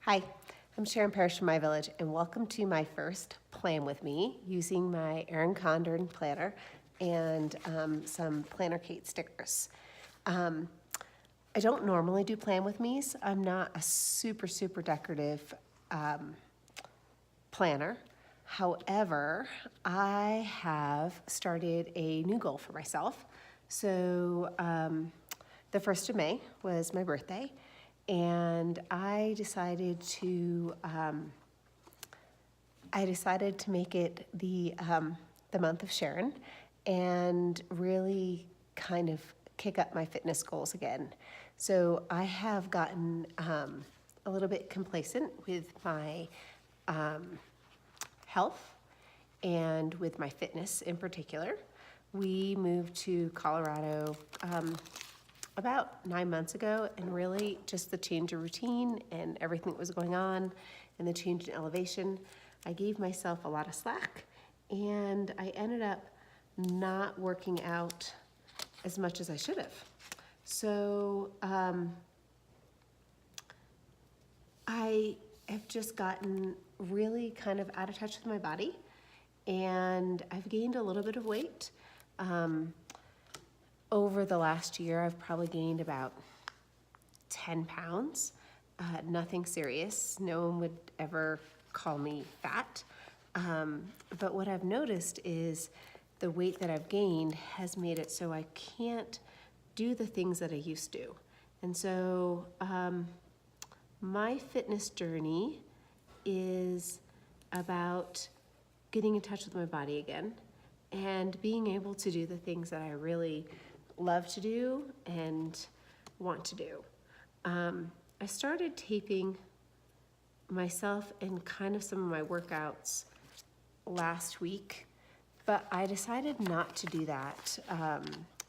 Hi, I'm Sharon Parish from My Village, and welcome to my first plan with me using my Erin Condren planner and some Planner Kate stickers. I don't normally do plan with me's. I'm not a super decorative planner. However, I have started a new goal for myself. So the 1st of May was my birthday, and I decided to make it the month of Sharon and really kind of kick up my fitness goals again. So I have gotten a little bit complacent with my health and with my fitness in particular. We moved to Colorado about 9 months ago, and really just the change of routine and everything that was going on and the change in elevation, I gave myself a lot of slack, and I ended up not working out as much as I should have. So I have just gotten really kind of out of touch with my body, and I've gained a little bit of weight. Over the last year, I've probably gained about 10 pounds. Nothing serious. No one would ever call me fat. But what I've noticed is the weight that I've gained has made it so I can't do the things that I used to. And so my fitness journey is about getting in touch with my body again and being able to do the things that I really love to do and want to do. I started taping myself in kind of some of my workouts last week, but I decided not to do that,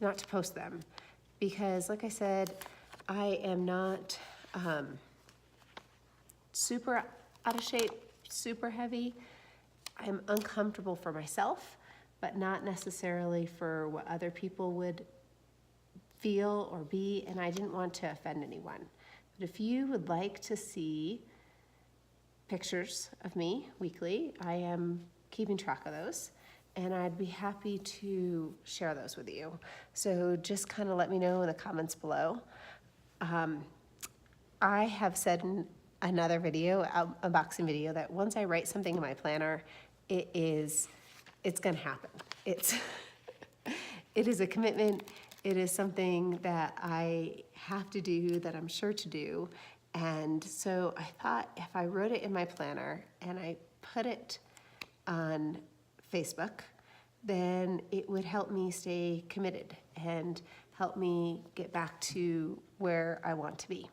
not to post them, because like I said, I am not super out of shape, super heavy. I'm uncomfortable for myself, but not necessarily for what other people would feel or be, and I didn't want to offend anyone. But if you would like to see pictures of me weekly, I am keeping track of those, and I'd be happy to share those with you. So just kind of let me know in the comments below. I have said in another video, unboxing video, that once I write something in my planner, it's gonna happen. It is a commitment. It is something that I have to do, that I'm sure to do. And so I thought if I wrote it in my planner and I put it on Facebook, then it would help me stay committed and help me get back to where I want to be.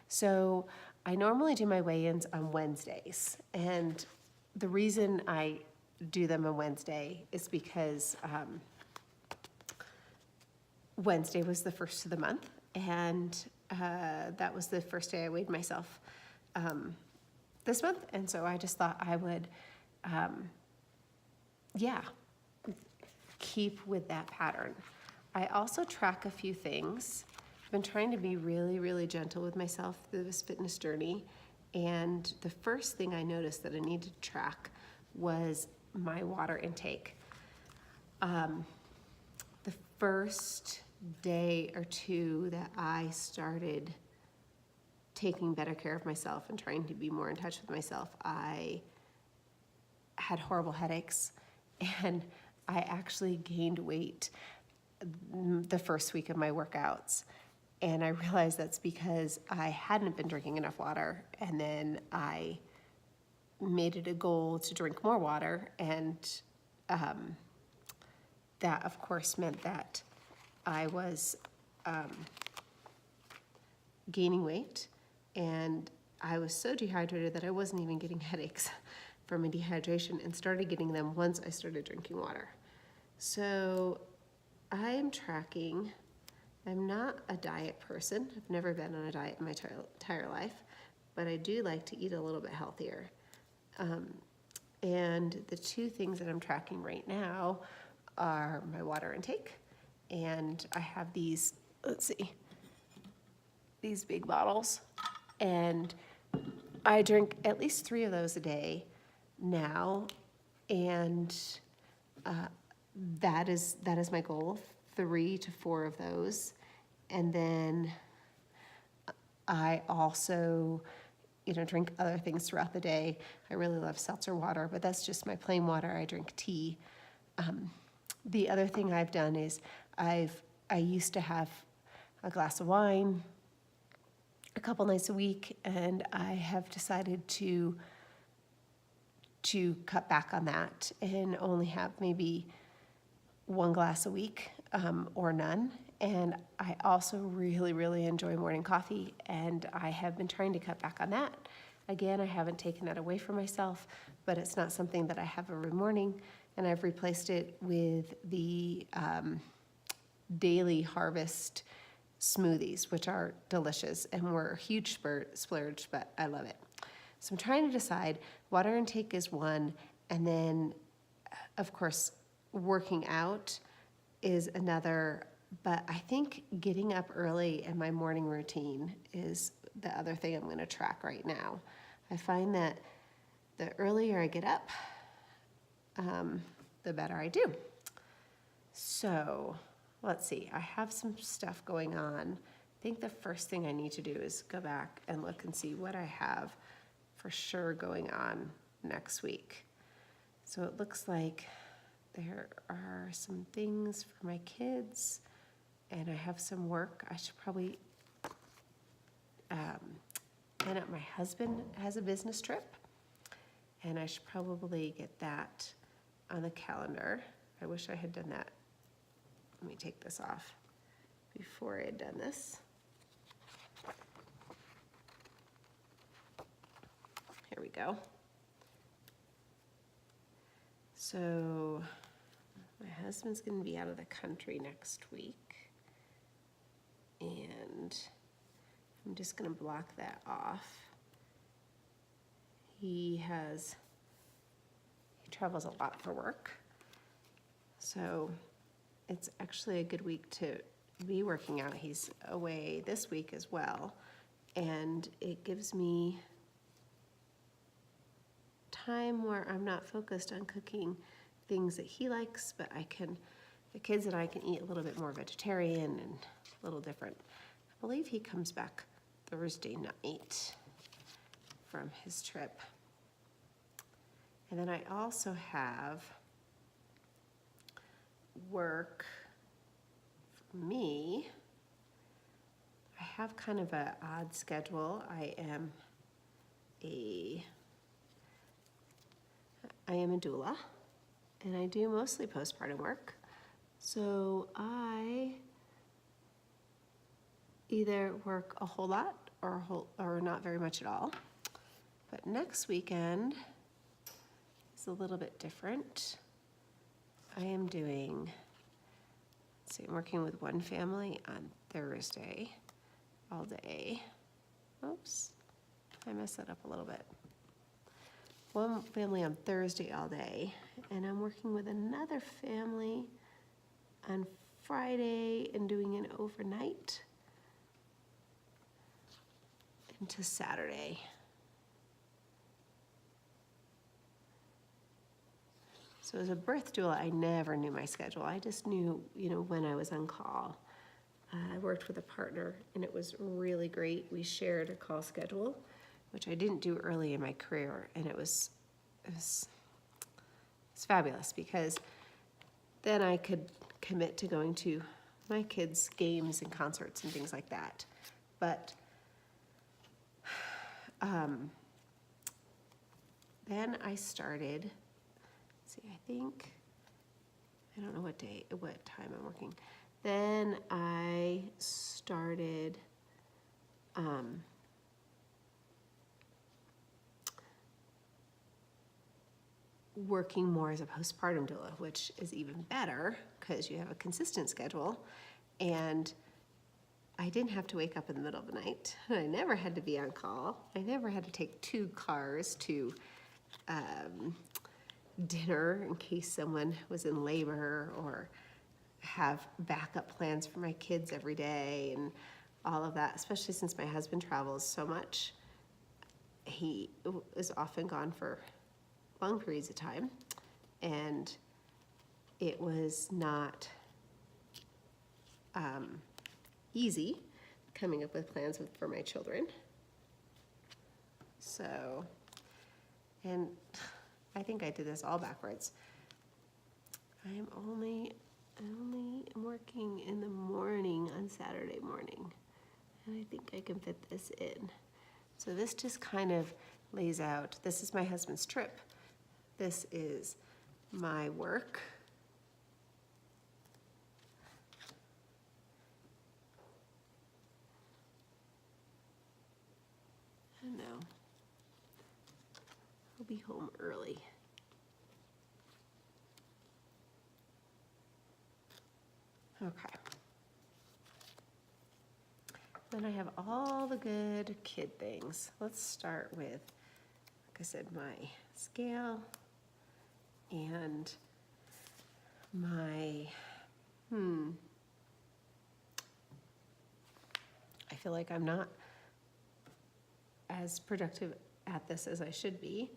So I normally do my weigh-ins on Wednesdays, and the reason I do them on Wednesday is because Wednesday was the first of the month, and that was the first day I weighed myself this month, and so I just thought I would, keep with that pattern. I also track a few things. I've been trying to be really gentle with myself through this fitness journey, and the first thing I noticed that I needed to track was my water intake. The first day or two that I started taking better care of myself and trying to be more in touch with myself, I had horrible headaches, and I actually gained weight the first week of my workouts. And I realized that's because I hadn't been drinking enough water, and then I made it a goal to drink more water, and that of course meant that I was gaining weight, and I was so dehydrated that I wasn't even getting headaches from a dehydration, and started getting them once I started drinking water. So I am tracking. I'm not a diet person. I've never been on a diet in my entire life, but I do like to eat a little bit healthier. And the two things that I'm tracking right now are my water intake, and I have these, let's see, these big bottles, and I drink at least 3 of those a day now, and that is my goal, 3 to 4 of those. And then I also, drink other things throughout the day. I really love seltzer water, but that's just my plain water. I drink tea. The other thing I've done is I used to have a glass of wine a couple nights a week, and I have decided to cut back on that and only have maybe 1 glass a week, or none. And I also really, really enjoy morning coffee, and I have been trying to cut back on that. Again, I haven't taken that away from myself, but it's not something that I have every morning, and I've replaced it with the Daily Harvest smoothies, which are delicious and were a huge splurge, but I love it. So I'm trying to decide. Water intake is one, and then, of course, working out is another, but I think getting up early and my morning routine is the other thing I'm going to track right now. I find that the earlier I get up, the better I do. So let's see, I have some stuff going on. I think the first thing I need to do is go back and look and see what I have for sure going on next week. So it looks like there are some things for my kids, and I have some work. I should probably, my husband has a business trip, and I should probably get that on the calendar. I wish I had done that. Let me take this off before I had done this. Here we go. So my husband's going to be out of the country next week, and I'm just going to block that off. He travels a lot for work, so it's actually a good week to be working out. He's away this week as well, and it gives me time where I'm not focused on cooking things that he likes, but the kids and I can eat a little bit more vegetarian and a little different. I believe he comes back Thursday night from his trip. And then I also have work for me. I have kind of an odd schedule. I am a doula, and I do mostly postpartum work. So I either work a whole lot or not very much at all. But next weekend is a little bit different. I am I'm working with one family on Thursday all day. Oops, I messed that up a little bit. One family on Thursday all day, and I'm working with another family on Friday and doing an overnight into Saturday. So as a birth doula, I never knew my schedule. I just knew, when I was on call. I worked with a partner, and it was really great. We shared a call schedule, which I didn't do early in my career, and it was fabulous, because then I could commit to going to my kids' games and concerts and things like that. But then I started, I don't know what time I'm working. Then I started working more as a postpartum doula, which is even better because you have a consistent schedule, and I didn't have to wake up in the middle of the night. I never had to be on call. I never had to take 2 cars to dinner in case someone was in labor, or have backup plans for my kids every day and all of that, especially since my husband travels so much. he is often gone for long periods of time, and it was not easy coming up with plans for my children. So, and I think I did this all backwards. I am only working in the morning on Saturday morning, and I think I can fit this in. So this just kind of lays out, this is my husband's trip. This is my work. I know. I'll be home early. Okay. Then I have all the good kid things. Let's start with, like I said, my scale and my, I feel like I'm not as productive at this as I should be.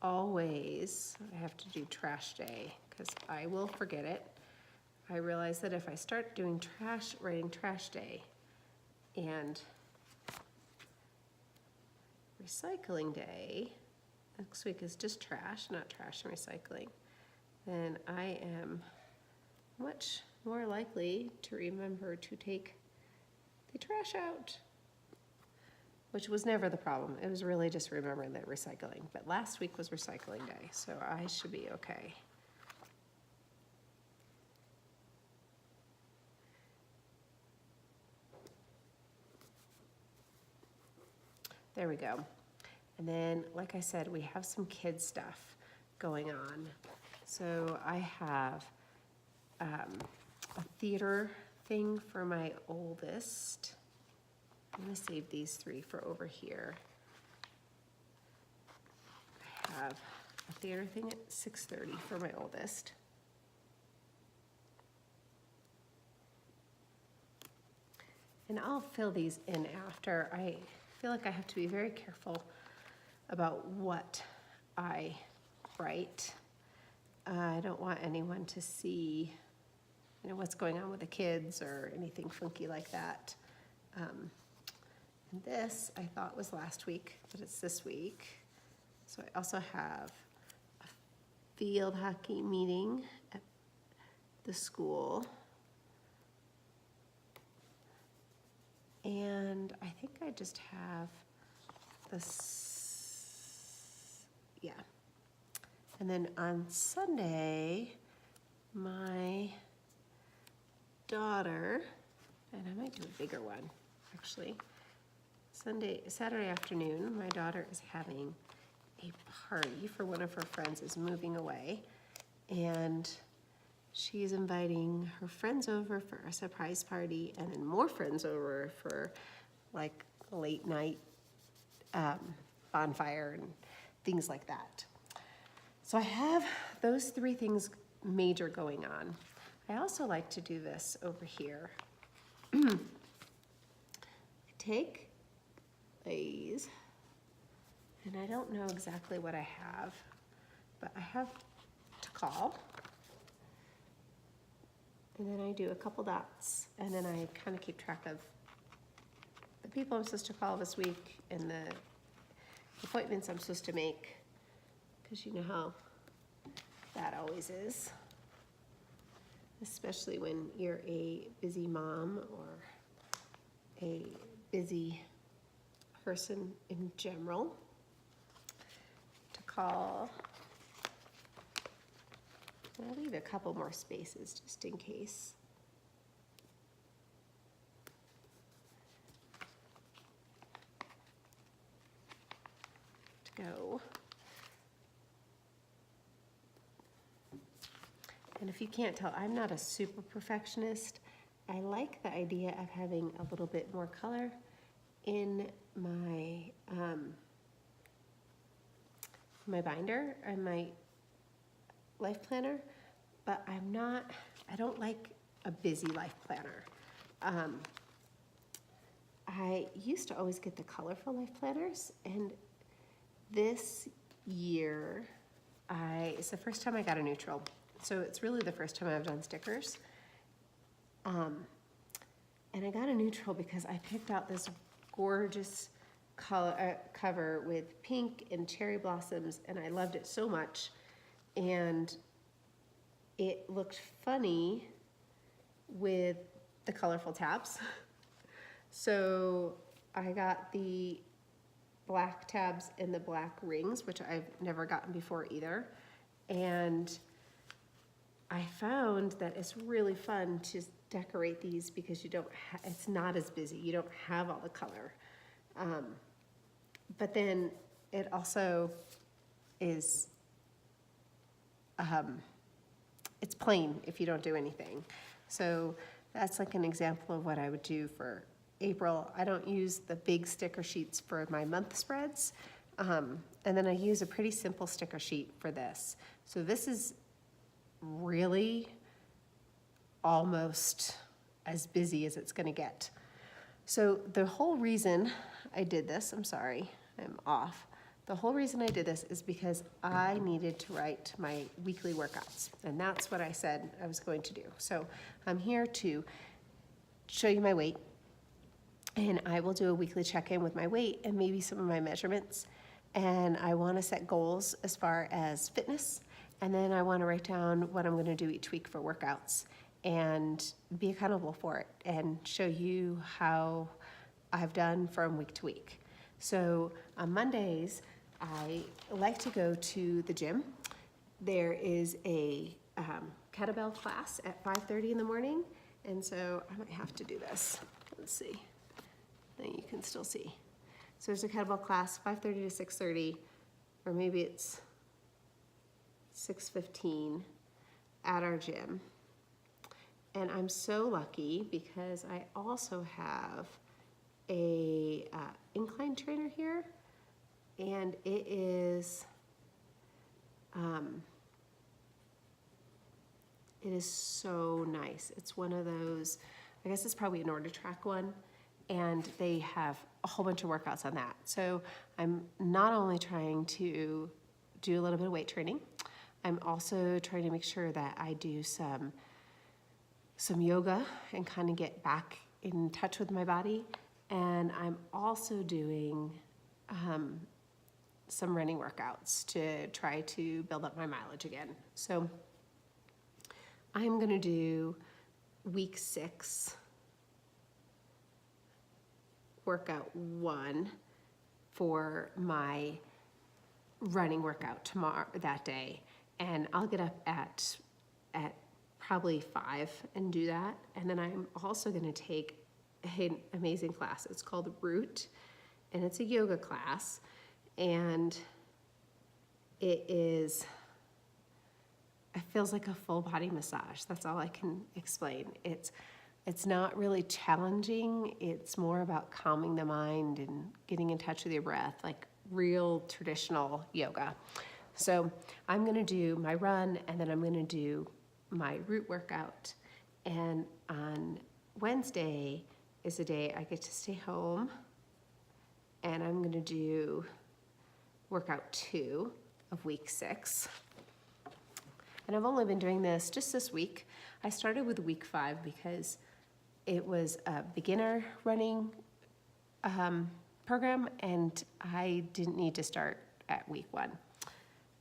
Always, I have to do trash day because I will forget it. I realize that if I start doing writing trash day and recycling day, next week is just trash, not trash and recycling, then I am much more likely to remember to take the trash out, which was never the problem. It was really just remembering that recycling. But last week was recycling day, so I should be okay. There we go. And then, like I said, we have some kid stuff going on. So I have a theater thing for my oldest. I'm gonna save these three for over here. I have a theater thing at 6:30 for my oldest. And I'll fill these in after. I feel like I have to be very careful about what I write. I don't want anyone to see, what's going on with the kids or anything funky like that. And this I thought was last week, but it's this week. So I also have a field hockey meeting at the school. And I think I just have this, yeah. And then on Sunday, my daughter, and I might do a bigger one, actually. Saturday afternoon, my daughter is having a party for one of her friends is moving away. And she's inviting her friends over for a surprise party and then more friends over for like a late night bonfire and things like that. So I have those three things major going on. I also like to do this over here. I take these, and I don't know exactly what I have, but I have to call. And then I do a couple dots, and then I kind of keep track of the people I'm supposed to call this week and the appointments I'm supposed to make, because you know how that always is, especially when you're a busy mom or a busy person in general, to call. I'll leave a couple more spaces just in case. To go. And if you can't tell, I'm not a super perfectionist. I like the idea of having a little bit more color in my my binder and my life planner, but I don't like a busy life planner. I used to always get the colorful life planners, and this year it's the first time I got a neutral. So it's really the first time I've done stickers. And I got a neutral because I picked out this gorgeous cover with pink and cherry blossoms, and I loved it so much. And it looked funny with the colorful tabs. So I got the black tabs and the black rings, which I've never gotten before either. And I found that it's really fun to decorate these because you don't it's not as busy. You don't have all the color. But then it also is, it's plain if you don't do anything. So that's like an example of what I would do for April. I don't use the big sticker sheets for my month spreads. And then I use a pretty simple sticker sheet for this. So this is really almost as busy as it's gonna get. So the whole reason I did this, I'm sorry, I'm off. The whole reason I did this is because I needed to write my weekly workouts, and that's what I said I was going to do. So I'm here to show you my weight, and I will do a weekly check-in with my weight and maybe some of my measurements. And I wanna set goals as far as fitness, and then I wanna write down what I'm gonna do each week for workouts and be accountable for it and show you how I've done from week to week. So on Mondays, I like to go to the gym. There is a kettlebell class at 5:30 in the morning, and so I might have to do this. Let's see, then you can still see. So there's a kettlebell class, 5:30 to 6:30, or maybe it's 6:15 at our gym. And I'm so lucky because I also have a incline trainer here, and it is so nice. It's one of those, I guess it's probably an Order Track one, and they have a whole bunch of workouts on that. So I'm not only trying to do a little bit of weight training, I'm also trying to make sure that I do some yoga and kind of get back in touch with my body. And I'm also doing some running workouts to try to build up my mileage again. So I'm gonna do week 6, workout 1 for my running workout tomorrow, that day. And I'll get up at probably 5 and do that. And then I'm also gonna take an amazing class. It's called Root, and it's a yoga class, and it feels like a full body massage. That's all I can explain. It's not really challenging. It's more about calming the mind and getting in touch with your breath, like real traditional yoga. So I'm gonna do my run, and then I'm gonna do my Root workout. And on Wednesday is the day I get to stay home, and I'm gonna do workout 2 of week 6. And I've only been doing this just this week. I started with week 5 because it was a beginner running program, and I didn't need to start at week 1.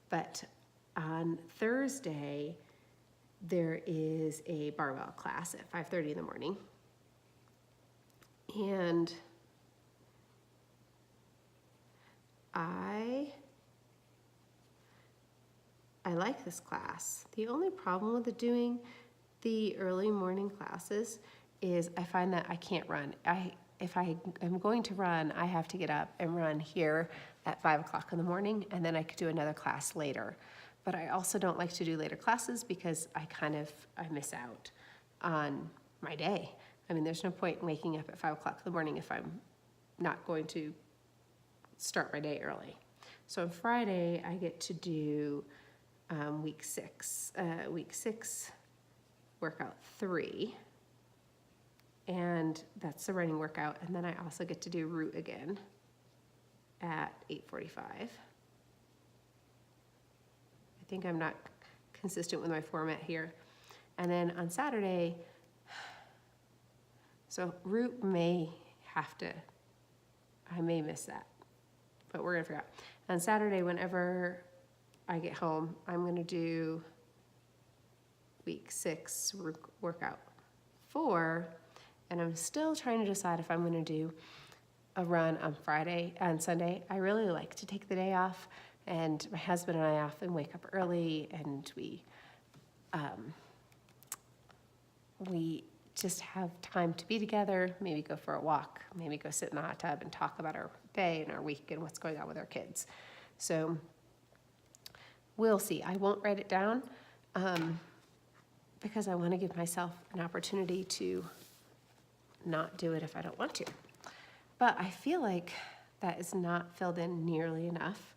But on Thursday, there is a barbell class at 5:30 in the morning. And I like this class. The only problem with doing the early morning classes is I find that I can't run. If I am going to run, I have to get up and run here at 5 o'clock in the morning, and then I could do another class later. But I also don't like to do later classes because I miss out on my day. I mean, there's no point in waking up at 5 o'clock in the morning if I'm not going to start my day early. So on Friday, I get to do week 6, workout 3. and that's the running workout. And then I also get to do root again at 8:45. I think I'm not consistent with my format here. And then on Saturday, so root I may miss that, but we're gonna figure out. On Saturday, whenever I get home, I'm gonna do week 6 workout 4, and I'm still trying to decide if I'm gonna do a run on Sunday. I really like to take the day off, and my husband and I often wake up early, and we just have time to be together, maybe go for a walk, maybe go sit in the hot tub and talk about our day and our week and what's going on with our kids. So we'll see. I won't write it down because I want to give myself an opportunity to not do it if I don't want to. But I feel like that is not filled in nearly enough.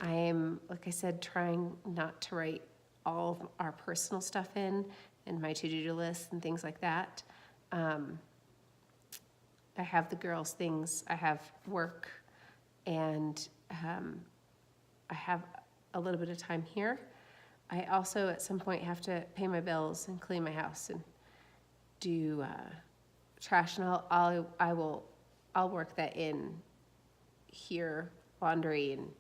I am, like I said, trying not to write all of our personal stuff in and my to-do list and things like that. I have the girls' things, I have work, and I have a little bit of time here. I also at some point have to pay my bills and clean my house and do trash, and I'll work that in here, laundry and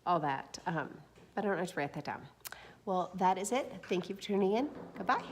all that. But I don't have to write that down. Well, that is it. Thank you for tuning in. Goodbye.